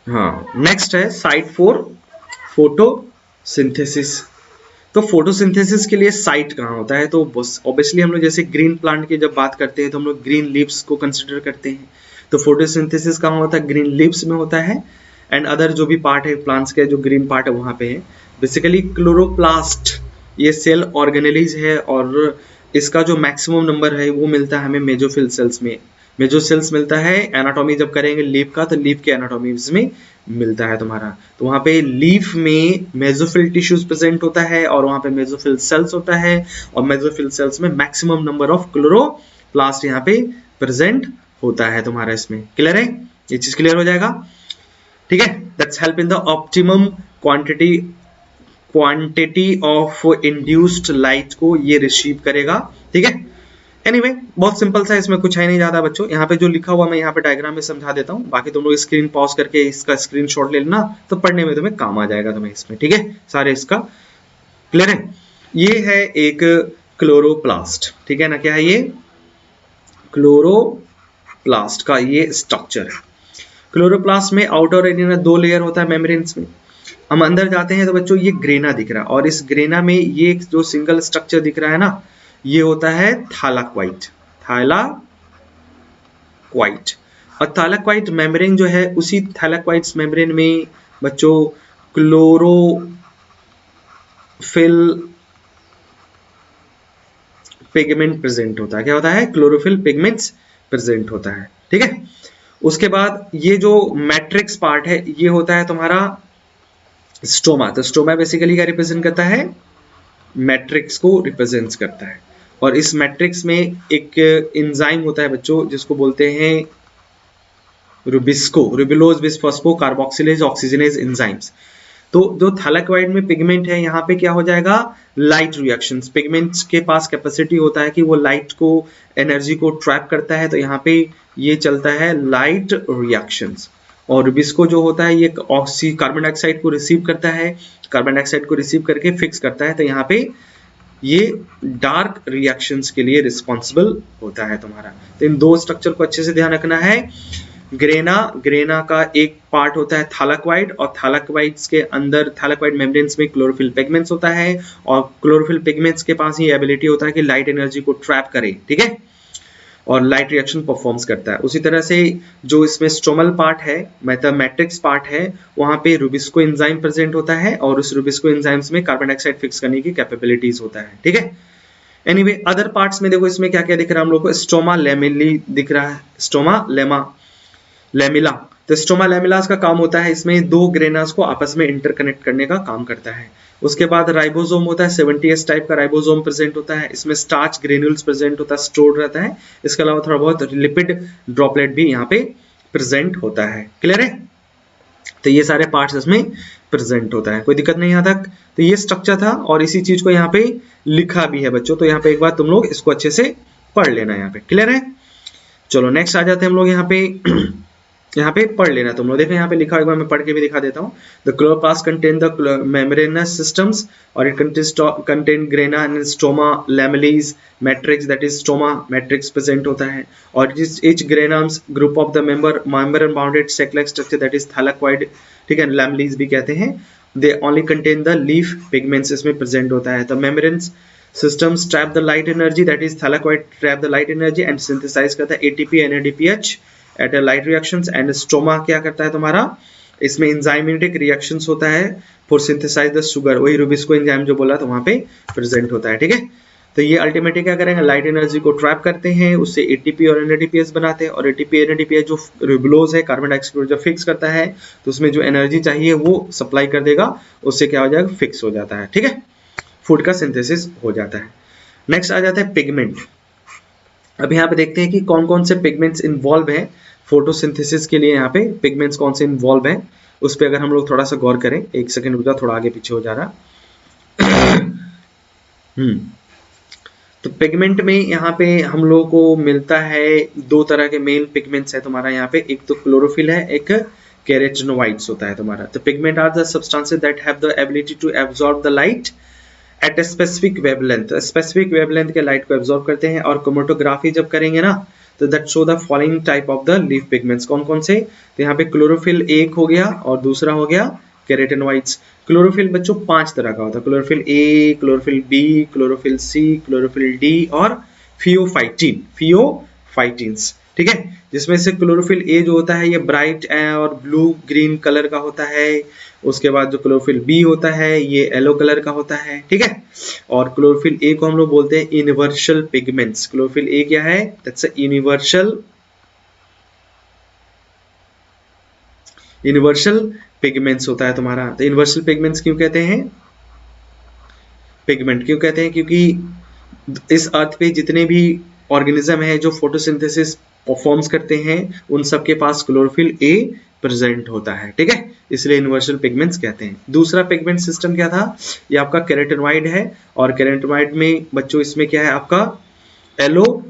हाँ, नेक्स्ट है site for photosynthesis. तो फोटोसिंथेसिस के लिए साइट कहाँ होता है? तो ऑब्वियसली हम लोग जैसे ग्रीन प्लांट की जब बात करते हैं तो हम लोग ग्रीन लीव्स को कंसिडर करते हैं। तो फोटोसिंथेसिस कहाँ होता है? ग्रीन लीव्स में होता है। एंड अदर जो भी पार्ट है प्लांट्स के, जो ग्रीन पार्ट है वहाँ पे है। बेसिकली क्लोरोप्लास्ट ये सेल ऑर्गेनेलीज है, और इसका जो मैक्सिमम नंबर है वो मिलता है हमें मेजोफिल सेल्स में। मेजोसेल्स मिलता है एनाटॉमी जब करेंगे लीफ का, तो लीफ के एनाटॉमीज में मिलता है तुम्हारा। तो वहाँ पे लीफ में मेजोफिल टिश्यूज प्रेजेंट होता है, और वहाँ पे मेजोफिल सेल्स होता है, और मेजोफिल सेल्स में मैक्सिमम नंबर ऑफ क्लोरोप्लास्ट यहाँ पे प्रेजेंट होता है तुम्हारा। इसमें क्लियर है? ये चीज क्लियर हो जाएगा, ठीक है। That's help in the optimum quantity of induced light को ये रिसीव करेगा, ठीक है। एनीवे बहुत सिंपल सा, इसमें कुछ है नहीं ज्यादा बच्चों। यहाँ पे जो लिखा हुआ मैं यहाँ पे डायग्राम में समझा देता हूँ, बाकी तुम लोग स्क्रीन पॉज करके इसका स्क्रीनशॉट ले लेना, तो पढ़ने में तुम्हें काम आ जाएगा तुम्हें इसमें, ठीक है। सारे इसका क्लियर है। ये है एक क्लोरोप्लास्ट, ठीक है ना। क्या है ये? क्लोरोप्लास्ट का ये स्ट्रक्चर है। क्लोरोप्लास्ट में आउटर और इनर दो लेयर होता है मेम्ब्रेन्स में। हम अंदर जाते हैं तो बच्चों ये ग्रेना दिख रहा है, और इस ग्रेना में ये जो सिंगल स्ट्रक्चर दिख रहा है ना, ये होता है थैलाक्वाइट। थैलाक्वाइट और थैलाक्वाइट मेम्ब्रेन जो है, उसी थैलाक्वाइट्स मेम्ब्रेन में बच्चों क्लोरोफिल पिगमेंट प्रेजेंट होता है। क्या होता है? क्लोरोफिल पिगमेंट्स प्रेजेंट होता है, ठीक है। उसके बाद ये जो मैट्रिक्स पार्ट है ये होता है तुम्हारा स्टोमा। तो स्टोमा बेसिकली क्या रिप्रेजेंट करता है? मैट्रिक्स को रिप्रेजेंट करता है। और इस मैट्रिक्स में एक एंजाइम होता है बच्चों जिसको बोलते हैं रुबिस्को, रुबिलोज बिसफॉस्फो कार्बोक्सिलेज ऑक्सीजनेज एंजाइम्स। तो जो थैलाक्वाइड में पिगमेंट है, यहाँ पे क्या हो जाएगा? Light reactions. पिगमेंट्स के पास कैपेसिटी होता है कि वो लाइट को, एनर्जी को ट्रैप करता है, तो यहाँ पे ये चलता है लाइट रिएक्शंस। और रुबिस्को जो होता है ये कार्बन डाइऑक्साइड को रिसीव करता है, कार्बन डाइऑक्साइड को रिसीव करके फिक्स करता है, तो यहाँ पे ये डार्क रिएक्शंस के लिए रिस्पॉन्सिबल होता है तुम्हारा। तो इन दो स्ट्रक्चर को अच्छे से ध्यान रखना है। ग्रेना का एक पार्ट होता है थैलाक्वाइड, और थैलाक्वाइड्स के अंदर थैलाक्वाइड मेम्ब्रेन्स में क्लोरोफिल पिगमेंट्स होता है, और क्लोरोफिल पिगमेंट्स के पास ये एबिलिटी होता है कि लाइट एनर्जी को ट्रैप करे, ठीक है, और लाइट रिएक्शन परफॉर्म्स करता है। उसी तरह से जो इसमें स्ट्रोमल पार्ट है, मतलब मैट्रिक्स पार्ट है, वहां पे रुबिस्को एंजाइम प्रेजेंट होता है, और उस रुबिस्को एंजाइम्स में कार्बन डाइऑक्साइड फिक्स करने की कैपेबिलिटीज होता है, ठीक है। एनीवे अदर पार्ट्स में देखो, इसमें क्या क्या दिख रहा है हम लोग को? स्ट्रोमा लेमिली दिख रहा है, स्ट्रोमा लेमिला। तो स्ट्रोमा लेमिलास का काम होता है इसमें दो ग्रेनास को आपस में इंटरकनेक्ट करने का काम करता है। उसके बाद राइबोसोम होता है, 70S टाइप का राइबोसोम प्रेजेंट होता है। इसमें स्टार्च ग्रेन्यूल्स प्रेजेंट होता है, स्टोर्ड रहता है। इसके अलावा थोड़ा बहुत लिपिड ड्रॉपलेट भी यहाँ पे प्रेजेंट होता है, क्लियर है। तो ये सारे पार्ट्स इसमें प्रेजेंट होता है, कोई दिक्कत नहीं यहाँ तक। तो ये स्ट्रक्चर था, और इसी चीज को यहाँ पे लिखा भी है बच्चों। तो यहाँ पे एक बार तुम लोग इसको अच्छे से पढ़ लेना, यहाँ पे क्लियर है। चलो नेक्स्ट आ जाते हैं हम लोग यहाँ पे पढ़ लेना तुम लोग। देखो यहाँ पे लिखा, एक बार मैं पढ़ के भी दिखा देता हूँ। The chloroplast contain the membranous systems, और it contain grana and stoma lamellae matrix, that is stoma matrix present होता है। और each granums group of the membrane bounded sac like structure, that is thylakoid, ठीक है, lamellae भी कहते हैं। They only contain the leaf pigments इसमें present होता है। The membranes systems trap the light energy, that is thylakoid trap the light energy and synthesize करता है ATP NADPH at a light reactions। and stroma क्या करता है तुम्हारा? इसमें enzymatic reactions होता है for synthesize the sugar, वही रुबिस्को एंजाइम जो बोला तो वहाँ पे प्रेजेंट होता है, ठीक है। तो ये अल्टीमेटली क्या करेंगे? लाइट एनर्जी को ट्रैप करते हैं, उससे ATP और NADPH बनाते हैं, और ATP NADPH जो रिबुलोज है, कार्बन डाइऑक्साइड को जब फिक्स करता है तो उसमें जो एनर्जी चाहिए वो सप्लाई कर देगा, उससे क्या हो जाएगा? फिक्स हो जाता है, ठीक है, फूड का सिंथेसिस हो जाता है। नेक्स्ट आ जाता है पिगमेंट। अब यहाँ पे देखते हैं कि कौन कौन से पिगमेंट्स इन्वॉल्व हैं फोटोसिंथेसिस के लिए। यहाँ पे पिगमेंट्स कौन से इन्वॉल्व हैं उस पर अगर हम लोग थोड़ा सा गौर करें, एक सेकंड रुक जाओ, थोड़ा आगे पीछे हो जा रहा। तो पिगमेंट में यहाँ पे हम लोगों को मिलता है दो तरह के मेन पिगमेंट्स है तुम्हारा यहाँ पे, एक तो क्लोरोफिल है, एक केराटिनोइड्स होता है तुम्हारा। तो pigment are the substances that have the ability to absorb the light at a specific wavelength, specific wavelength के लाइट को एब्जॉर्ब करते हैं। और क्रोमेटोग्राफी जब करेंगे ना, तो that show the following type of the leaf pigments. कौन कौन से? तो यहाँ पे क्लोरोफिल एक हो गया और दूसरा हो गया केराटिनॉइड्स। क्लोरोफिल बच्चों 5 तरह का होता है, chlorophyll A, chlorophyll B, chlorophyll C, chlorophyll D और फियोफाइटिन्स, ठीक है। जिसमें से क्लोरोफिल ए जो होता है ये ब्राइट और ब्लू ग्रीन कलर का होता है। उसके बाद जो क्लोरोफिल बी होता है ये येलो कलर का होता है, ठीक है। और क्लोरोफिल ए को हम लोग बोलते हैं यूनिवर्सल पिगमेंट्स। क्लोरोफिल ए क्या है? दैट्स अ यूनिवर्सल पिगमेंट्स होता है तुम्हारा। तो यूनिवर्सल पिगमेंट्स क्यों कहते हैं? पिगमेंट क्यों कहते हैं? क्योंकि इस अर्थ पे जितने भी ऑर्गेनिज्म है जो फोटोसिंथेसिस परफॉर्म्स करते हैं उन सब के पास क्लोरोफिल ए प्रेजेंट होता है, ठीक है। इसलिए यूनिवर्सल पिगमेंट्स कहते हैं। दूसरा पिगमेंट सिस्टम क्या था? ये आपका केराटिनॉइड है। और केराटिनॉइड में बच्चों इसमें क्या है आपका येलो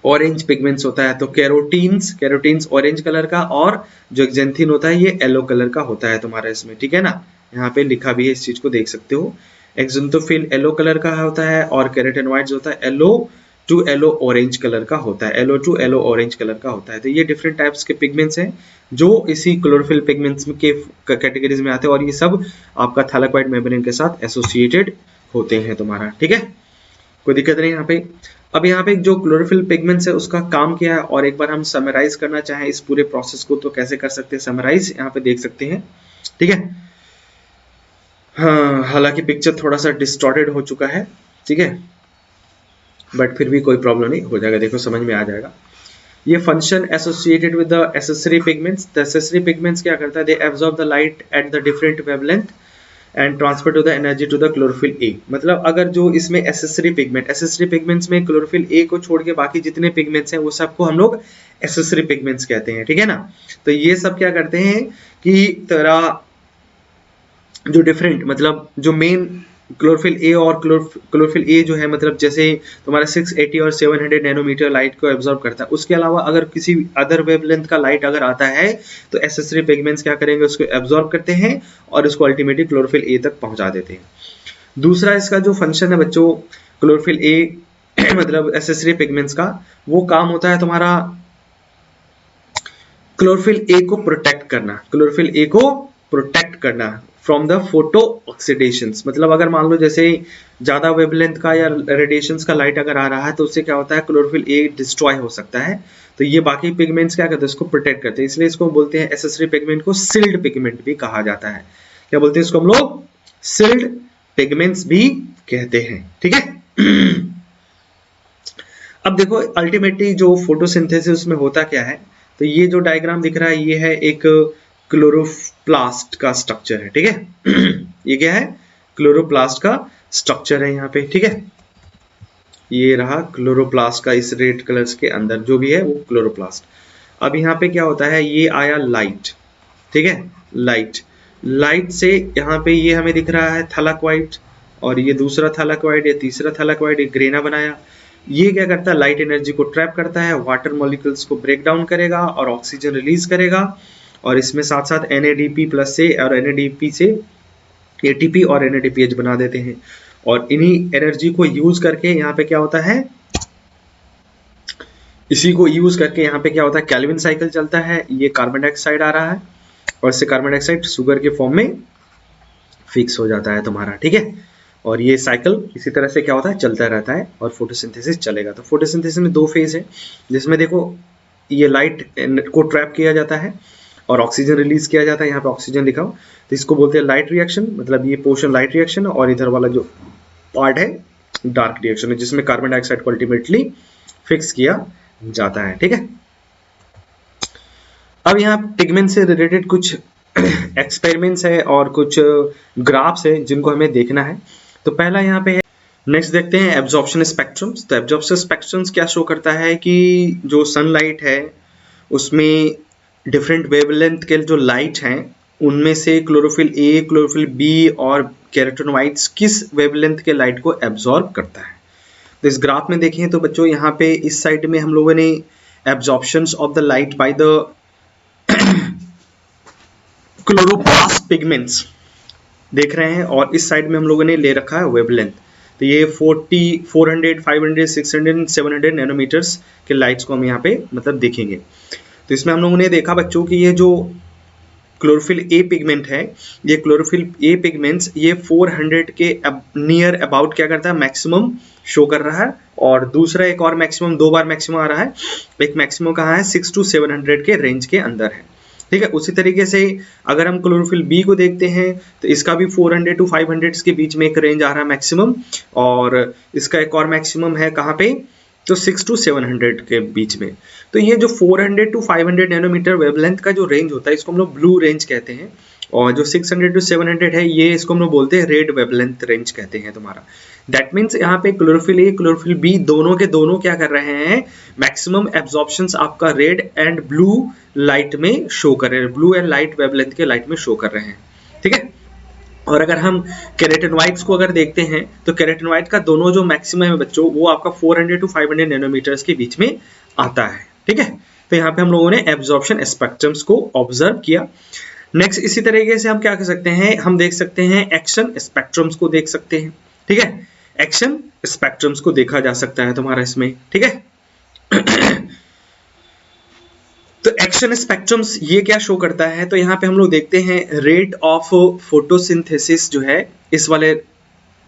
ऑरेंज पिगमेंट्स होता है। तो कैरोटीन्स ऑरेंज कलर का और जो एक्जेंथिन होता है ये येलो कलर का होता है तुम्हारा इसमें, ठीक है ना। यहाँ पे लिखा भी है, इस चीज को देख सकते हो। एक्जेंथोफिल येलो कलर का होता है और कैरोटेनॉइड्स होता है yellow to yellow orange colour का होता है, yellow to yellow orange colour का होता है। तो ये डिफरेंट टाइप्स के पिगमेंट्स हैं जो इसी क्लोरोफिल पिगमेंट्स के कैटेगरीज में आते हैं और ये सब आपका थैलेकॉइड मेम्ब्रेन के साथ एसोसिएटेड होते हैं तुम्हारा, ठीक है। कोई दिक्कत नहीं यहाँ पे। अब यहाँ पे जो क्लोरोफिल पिगमेंट्स है उसका काम क्या है, और एक बार हम समराइज करना चाहें इस पूरे प्रोसेस को तो कैसे कर सकते हैं समराइज, यहाँ पे देख सकते हैं, ठीक है। हाँ, हालांकि पिक्चर थोड़ा सा डिस्टॉर्टेड हो चुका है, ठीक है, बट फिर भी कोई प्रॉब्लम नहीं, हो जाएगा, देखो समझ में आ जाएगा। ये function associated with the accessory pigments. The accessory pigments क्या करता है? They absorb the light at the different wavelength and transfer to the energy to the chlorophyll A. मतलब अगर जो इसमें एसेसरी पिगमेंट्स में क्लोरोफिल ए को छोड़ के बाकी जितने पिगमेंट्स हैं वो सबको हम लोग एसेसरी पिगमेंट्स कहते हैं, ठीक है ना। तो ये सब क्या करते हैं कि तेरा जो डिफरेंट मतलब जो मेन क्लोरोफिल ए और क्लोरोफिल ए जो है मतलब जैसे तुम्हारा 680 और 700 नैनोमीटर लाइट को एब्जॉर्ब करता है, उसके अलावा अगर किसी अदर वेवलेंथ का लाइट अगर आता है तो एसेसरी पिगमेंट्स क्या करेंगे? उसको एब्जॉर्ब करते हैं और उसको अल्टीमेटली क्लोरोफिल ए तक पहुंचा देते हैं। दूसरा इसका जो फंक्शन है बच्चों क्लोरोफिल ए मतलब एसेसरी पिगमेंट्स का, वो काम होता है तुम्हारा क्लोरोफिल ए को प्रोटेक्ट करना, क्लोरोफिल ए को प्रोटेक्ट करना फ्रॉम द फोटो ऑक्सीडेशंस। मतलब अगर मान लो जैसे ज्यादा वेवलेंथ का या रेडिएशंस का लाइट अगर आ रहा है तो उससे क्या होता है क्लोरोफिल ए डिस्ट्रॉय हो सकता है। तो ये बाकी पिगमेंट्स क्या करते हैं? इसको प्रोटेक्ट करते हैं, इसलिए इसको बोलते हैं एसेसरी पिगमेंट को सिल्ड पिगमेंट भी कहा जाता है। क्या बोलते हैं इसको हम लोग? सिल्ड पिगमेंट्स भी कहते हैं, ठीक है। अब देखो अल्टीमेटली जो फोटोसिंथेसिस में होता क्या है, तो ये जो डायग्राम दिख रहा है ये है एक क्लोरोप्लास्ट का स्ट्रक्चर है, ठीक है। ये क्या है? क्लोरोप्लास्ट का स्ट्रक्चर है यहाँ पे, ठीक है। ये रहा क्लोरोप्लास्ट का इस रेड कलर्स के अंदर जो भी है वो क्लोरोप्लास्ट। अब यहाँ पे क्या होता है? ये आया लाइट, ठीक है, लाइट से यहाँ पे ये हमें दिख रहा है थैलेकॉइड और ये दूसरा थैलेकॉइड, ये तीसरा थैलेकॉइड, ये ग्रेना बनाया। ये क्या करता है? लाइट एनर्जी को ट्रैप करता है, वाटर मॉलिक्यूल्स को ब्रेक डाउन करेगा और ऑक्सीजन रिलीज करेगा, और इसमें साथ साथ NADP प्लस से और NADP से ATP और NADPH बना देते हैं। और इन्हीं एनर्जी को यूज करके यहाँ पे क्या होता है? इसी को यूज करके यहाँ पे क्या होता है? कैल्विन साइकिल चलता है। ये कार्बन डाइऑक्साइड आ रहा है और इससे कार्बन डाइऑक्साइड शुगर के फॉर्म में फिक्स हो जाता है तुम्हारा, ठीक है। और ये साइकिल इसी तरह से क्या होता है? चलता रहता है और फोटोसिंथेसिस चलेगा। तो फोटोसिंथेसिस में 2 फेज है, जिसमें देखो ये लाइट को ट्रैप किया जाता है और ऑक्सीजन रिलीज किया जाता है। यहाँ पे ऑक्सीजन लिखा हो तो इसको बोलते हैं लाइट रिएक्शन, मतलब ये पोर्शन लाइट रिएक्शन, और इधर वाला जो पार्ट है डार्क रिएक्शन है, जिसमें कार्बन डाइऑक्साइड को अल्टीमेटली फिक्स किया जाता है, ठीक है। अब यहाँ पिगमेंट से रिलेटेड कुछ एक्सपेरिमेंट्स है और कुछ ग्राफ्स है जिनको हमें देखना है। तो पहला यहाँ पे है, नेक्स्ट देखते हैं एब्जॉर्प्शन स्पेक्ट्रम्स। तो एब्जॉर्प्शन स्पेक्ट्रम्स क्या शो करता है कि जो सनलाइट है उसमें डिफरेंट वेवलेंथ के जो लाइट हैं उनमें से क्लोरोफिल ए, क्लोरोफिल बी और कैरोटेनॉइड्स किस वेवलेंथ के लाइट को एब्जॉर्ब करता है। तो इस ग्राफ में देखें तो बच्चों यहाँ पे इस साइड में हम लोगों ने absorptions of the light by the chloroplast pigments देख रहे हैं और इस साइड में हम लोगों ने ले रखा है वेवलेंथ। तो ये 40, 400, 500, 600, 700 नैनोमीटर्स के लाइट्स को हम यहाँ पे मतलब देखेंगे। तो इसमें हम लोगों ने देखा बच्चों कि ये जो क्लोरोफिल ए पिगमेंट है, ये क्लोरोफिल ए पिगमेंट्स ये 400 के नियर अबाउट क्या करता है, मैक्सिमम शो कर रहा है। और दूसरा एक और मैक्सिमम, 2 बार मैक्सिमम आ रहा है, एक मैक्सिमम कहाँ है 6 to 700 के रेंज के अंदर है, ठीक है। उसी तरीके से अगर हम क्लोरोफिल बी को देखते हैं तो इसका भी 400 to 500 के बीच में एक रेंज आ रहा है मैक्सिमम, और इसका एक और मैक्सिमम है कहाँ पे, तो 6 to 700 के बीच में। तो ये जो 400 to 500 नैनोमीटर वेवलेंथ का जो रेंज होता है इसको हम लोग ब्लू रेंज कहते हैं, और जो 600 to 700 है ये इसको हम लोग बोलते हैं रेड वेवलेंथ रेंज कहते हैं तुम्हारा। दैट मीन्स यहाँ पे क्लोरोफिल ए क्लोरोफिल बी दोनों के दोनों क्या कर रहे हैं, मैक्सिमम एब्जॉर्प्शंस आपका रेड एंड ब्लू लाइट में शो कर रहे हैं, ब्लू एंड लाइट वेवलेंथ के लाइट में शो कर रहे हैं, ठीक है। और अगर हम केराटिनॉइड्स को अगर देखते हैं तो केराटिनॉइड का दोनों जो मैक्सिमम है बच्चों वो आपका 400 to 500 नैनोमीटर्स के बीच में आता है, ठीक है। तो यहाँ पे हम लोगों ने एब्जॉर्प्शन स्पेक्ट्रम्स को ऑब्जर्व किया। नेक्स्ट इसी तरीके से हम क्या कर सकते हैं, हम देख सकते हैं एक्शन स्पेक्ट्रम्स को देख सकते हैं, ठीक है। एक्शन स्पेक्ट्रम्स को देखा जा सकता है तुम्हारा इसमें, ठीक है। तो एक्शन स्पेक्ट्रम्स ये क्या शो करता है, तो यहाँ पे हम लोग देखते हैं रेट ऑफ फोटोसिंथेसिस जो है इस वाले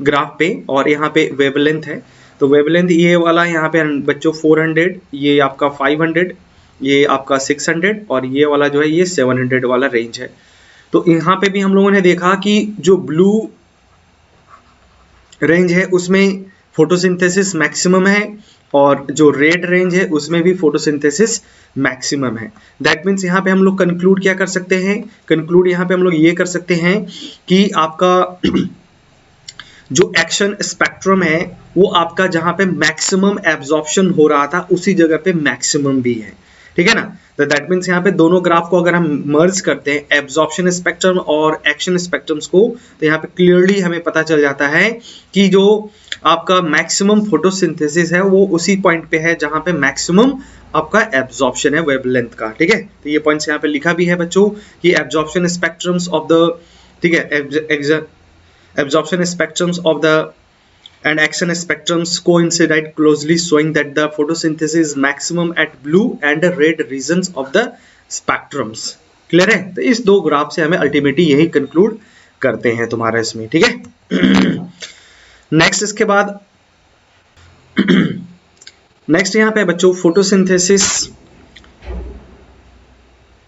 ग्राफ पे, और यहाँ पे वेवलेंथ है। तो वेवलेंथ ये वाला यहाँ पे बच्चों 400, ये आपका 500, ये आपका 600, और ये वाला जो है ये 700 वाला रेंज है। तो यहाँ पे भी हम लोगों ने देखा कि जो ब्लू रेंज है उसमें फोटोसिंथेसिस मैक्सिमम है, और जो रेड रेंज है उसमें भी फोटोसिंथेसिस मैक्सिमम है। दैट मीन्स यहाँ पे हम लोग कंक्लूड क्या कर सकते हैं, कंक्लूड यहाँ पे हम लोग ये कर सकते हैं कि आपका जो एक्शन स्पेक्ट्रम है वो आपका जहाँ पे मैक्सिमम एब्जॉर्प्शन हो रहा था उसी जगह पे मैक्सिमम भी है, ठीक है ना। तो दैट मीन्स यहाँ पे दोनों ग्राफ को अगर हम मर्ज करते हैं एब्जॉर्प्शन स्पेक्ट्रम और एक्शन स्पेक्ट्रम्स को, तो यहाँ पे क्लियरली हमें पता चल जाता है कि जो आपका मैक्सिमम फोटोसिंथेसिस है वो उसी पॉइंट पे है जहाँ पे मैक्सिमम आपका एब्जॉर्प्शन है वेवलेंथ का, ठीक है। तो ये पॉइंट्स यहाँ पे लिखा भी है बच्चों कि एब्जॉर्प्शन स्पेक्ट्रम्स ऑफ द, ठीक है, absorption spectrums of the and action spectrums coincide closely, showing that the photosynthesis is maximum at blue and red regions of the spectrums। Clear है। तो इस दो ग्राफ से हमें अल्टीमेटली यही कंक्लूड करते हैं तुम्हारा इसमें, ठीक है। नेक्स्ट इसके बाद नेक्स्ट यहाँ पे बच्चों फोटोसिंथेसिस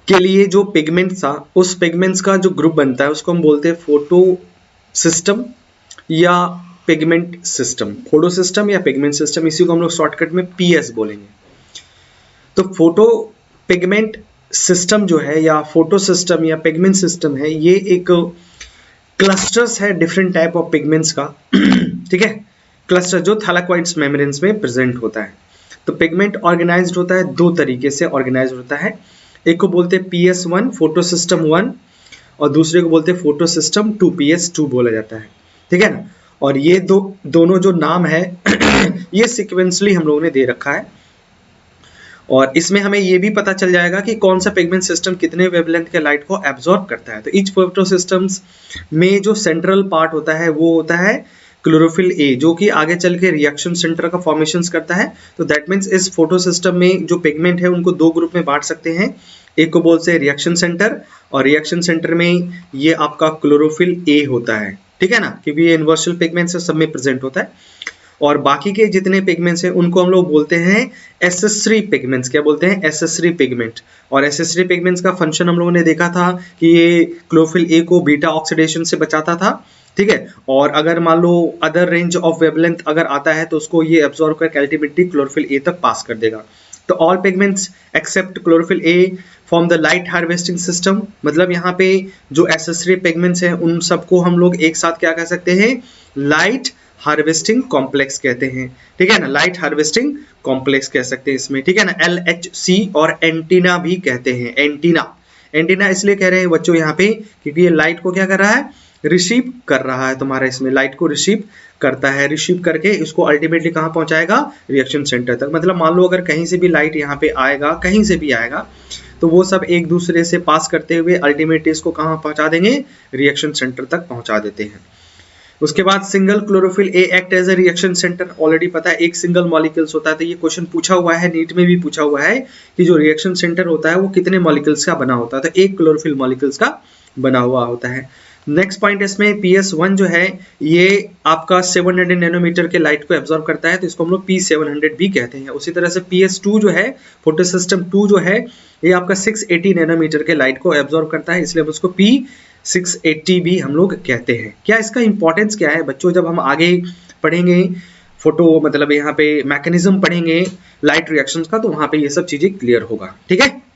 के लिए जो पिगमेंट था उस पिगमेंट्स का जो ग्रुप बनता है उसको हम बोलते हैं फोटो सिस्टम या पिगमेंट सिस्टम, फोटो सिस्टम या पिगमेंट सिस्टम, इसी को हम लोग शॉर्टकट में पीएस बोलेंगे। तो फोटो पिगमेंट सिस्टम जो है या फोटो सिस्टम या पिगमेंट सिस्टम है ये एक क्लस्टर्स है डिफरेंट टाइप ऑफ पिगमेंट्स का, ठीक है। क्लस्टर जो थैलाकोइड्स मेम्ब्रेन्स में प्रेजेंट होता है। तो पिगमेंट ऑर्गेनाइज्ड होता है दो तरीके से ऑर्गेनाइज होता है, एक को बोलते हैं PS1 फोटो सिस्टम 1 और दूसरे को बोलते हैं फोटो सिस्टम 2 PS2 बोला जाता है, ठीक है ना। और ये दोनों जो नाम है ये सिक्वेंसली हम लोगों ने दे रखा है, और इसमें हमें ये भी पता चल जाएगा कि कौन सा पिगमेंट सिस्टम कितने वेवलेंथ के लाइट को एब्जॉर्ब करता है। तो ईच फोटो सिस्टम्स में जो सेंट्रल पार्ट होता है वो होता है क्लोरोफिल ए, जो कि आगे चल के रिएक्शन सेंटर का फॉर्मेशंस करता है। तो दैट मीन्स इस फोटो सिस्टम में जो पिगमेंट है उनको दो ग्रुप में बांट सकते हैं, एक को बोलते हैं रिएक्शन सेंटर, और रिएक्शन सेंटर में ये आपका क्लोरोफिल ए होता है, ठीक है ना, क्योंकि ये यूनिवर्सल पिगमेंट्स सब में प्रेजेंट होता है। और बाकी के जितने पिगमेंट्स हैं उनको हम लोग बोलते हैं एसेसरी पिगमेंट्स। क्या बोलते हैं? Accessory pigment. और एसेसरी पिगमेंट्स का फंक्शन हम लोगों ने देखा था कि ये क्लोरोफिल ए को बीटा ऑक्सीडेशन से बचाता था, ठीक है। और अगर मान लो अदर रेंज ऑफ वेवलेंथ अगर आता है तो उसको ये एब्जॉर्ब करके अल्टीमेटली क्लोरोफिल ए तक पास कर देगा। तो all pigments except chlorophyll a form the light harvesting system, मतलब यहाँ पे जो एसेसरी पिगमेंट्स हैं उन सबको हम लोग एक साथ क्या कह सकते हैं? लाइट हार्वेस्टिंग कॉम्प्लेक्स कहते हैं, ठीक है ना। लाइट हार्वेस्टिंग कॉम्प्लेक्स कह सकते हैं इसमें, ठीक है ना। LHC और एंटीना भी कहते हैं। एंटीना इसलिए कह रहे हैं बच्चों यहाँ पे क्योंकि ये लाइट को क्या कर रहा है? रिसीव कर रहा है तुम्हारा, इसमें लाइट को रिसीव करता है, रिसीव करके इसको अल्टीमेटली कहाँ पहुंचाएगा? रिएक्शन सेंटर तक। मतलब मान लो अगर कहीं से भी लाइट यहाँ पे आएगा, कहीं से भी आएगा, तो वो सब एक दूसरे से पास करते हुए अल्टीमेटली इसको कहाँ पहुंचा देंगे? रिएक्शन सेंटर तक पहुंचा देते हैं। उसके बाद single chlorophyll a act as a reaction centre, already पता है एक सिंगल मॉलिक्यूल्स होता है, तो ये क्वेश्चन पूछा हुआ है, नीट में भी पूछा हुआ है कि जो रिएक्शन सेंटर होता है वो कितने मॉलिक्यूल्स का बना होता है, तो एक क्लोरोफिल मॉलिक्यूल्स का बना हुआ होता है। नेक्स्ट पॉइंट इसमें PS1 जो है ये आपका 700 नैनोमीटर के लाइट को एब्जॉर्ब करता है, तो इसको हम लोग P700 भी कहते हैं। उसी तरह से PS2 जो है, फोटोसिस्टम 2 जो है, ये आपका 680 नैनोमीटर के लाइट को एब्जॉर्ब करता है, इसलिए हम उसको P680 भी हम लोग कहते हैं। क्या इसका इंपॉर्टेंस क्या है बच्चों, जब हम आगे पढ़ेंगे फोटो मतलब यहाँ पे मैकेनिज्म पढ़ेंगे लाइट रिएक्शंस का, तो वहां पे ये सब चीजें क्लियर होगा। ठीक है।